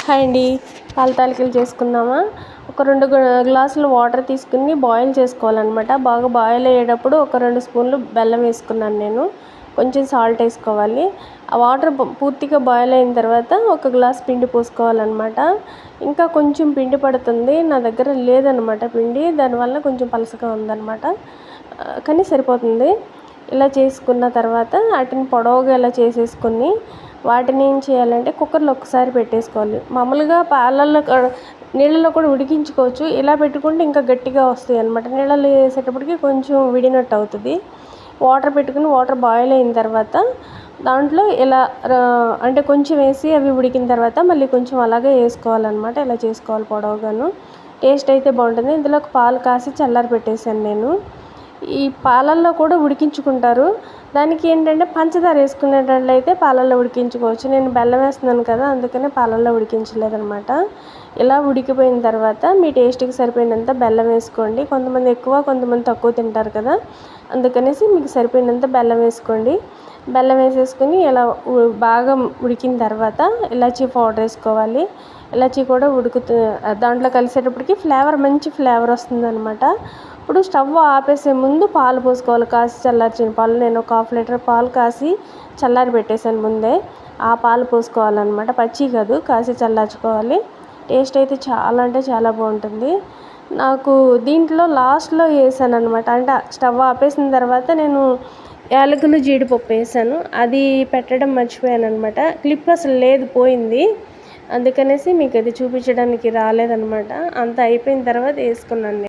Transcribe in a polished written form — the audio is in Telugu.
హాయ్ అండి. పాల తాలికలు చేసుకుందామా? ఒక 2 గ్లాసులు వాటర్ తీసుకుని బాయిల్ చేసుకోవాలన్నమాట. బాగా బాయిల్ అయ్యేటప్పుడు ఒక 2 స్పూన్లు బెల్లం వేసుకున్నాను నేను. కొంచెం సాల్ట్ వేసుకోవాలి. ఆ వాటర్ పూర్తిగా బాయిల్ అయిన తర్వాత ఒక గ్లాస్ పిండి పోసుకోవాలన్నమాట. ఇంకా కొంచెం పిండి పడుతుంది, నా దగ్గర లేదనమాట పిండి, దానివల్ల కొంచెం పలసగా ఉందన్నమాట. కానీ సరిపోతుంది. ఇలా చేసుకున్న తర్వాత వాటిని పొడవుగా ఇలా చేసేసుకుని వాటిని ఏం చేయాలంటే కుక్కర్లో ఒకసారి పెట్టేసుకోవాలి. మామూలుగా పాలల్లో నీళ్ళలో కూడా ఉడికించుకోవచ్చు. ఇలా పెట్టుకుంటే ఇంకా గట్టిగా వస్తాయి అన్నమాట. నీళ్ళలో వేసేటప్పటికి కొంచెం విడినట్టు అవుతుంది. వాటర్ పెట్టుకుని వాటర్ బాయిల్ అయిన తర్వాత దాంట్లో ఇలా అంటే కొంచెం వేసి అవి ఉడికిన తర్వాత మళ్ళీ కొంచెం అలాగే వేసుకోవాలన్నమాట. ఇలా చేసుకోవాలి పొడవుగాను. టేస్ట్ అయితే బాగుంటుంది. ఇందులోకి పాలు కాసి చల్లారి పెట్టేశాను నేను. ఈ పాలల్లో కూడా ఉడికించుకుంటారు. దానికి ఏంటంటే పంచదార వేసుకునేటట్లయితే పాలల్లో ఉడికించుకోవచ్చు. నేను బెల్లం వేస్తున్నాను కదా, అందుకనే పాలల్లో ఉడికించలేదనమాట. ఇలా ఉడికిపోయిన తర్వాత మీ టేస్ట్కి సరిపోయినంత బెల్లం వేసుకోండి. కొంతమంది ఎక్కువ, కొంతమంది తక్కువ తింటారు కదా, అందుకనేసి మీకు సరిపోయినంత బెల్లం వేసుకోండి. బెల్లం వేసేసుకుని ఇలా బాగా ఉడికిన తర్వాత ఇలాచీ పౌడర్ వేసుకోవాలి. ఇలాచీ కూడా దాంట్లో కలిసేటప్పటికి మంచి ఫ్లేవర్ వస్తుందన్నమాట. ఇప్పుడు స్టవ్ ఆపేసే ముందు పాలు పోసుకోవాలి. కాసి చల్లార్చిన పాలు. నేను ఒక 1/2 లీటర్ పాలు కాసి చల్లారి పెట్టేశాను ముందే. ఆ పాలు పోసుకోవాలన్నమాట. పచ్చి కాదు, కాసి చల్లార్చుకోవాలి. టేస్ట్ అయితే చాలా అంటే చాలా బాగుంటుంది. నాకు దీంట్లో లాస్ట్లో వేసాను అనమాట. అంటే స్టవ్ ఆపేసిన తర్వాత నేను యాలకులు జీడిపప్పు వేసాను. అది పెట్టడం మర్చిపోయాను అనమాట. క్లిప్ అసలు లేదు, పోయింది. అందుకనేసి మీకు అది చూపించడానికి రాలేదనమాట. అంత అయిపోయిన తర్వాత వేసుకున్నాను.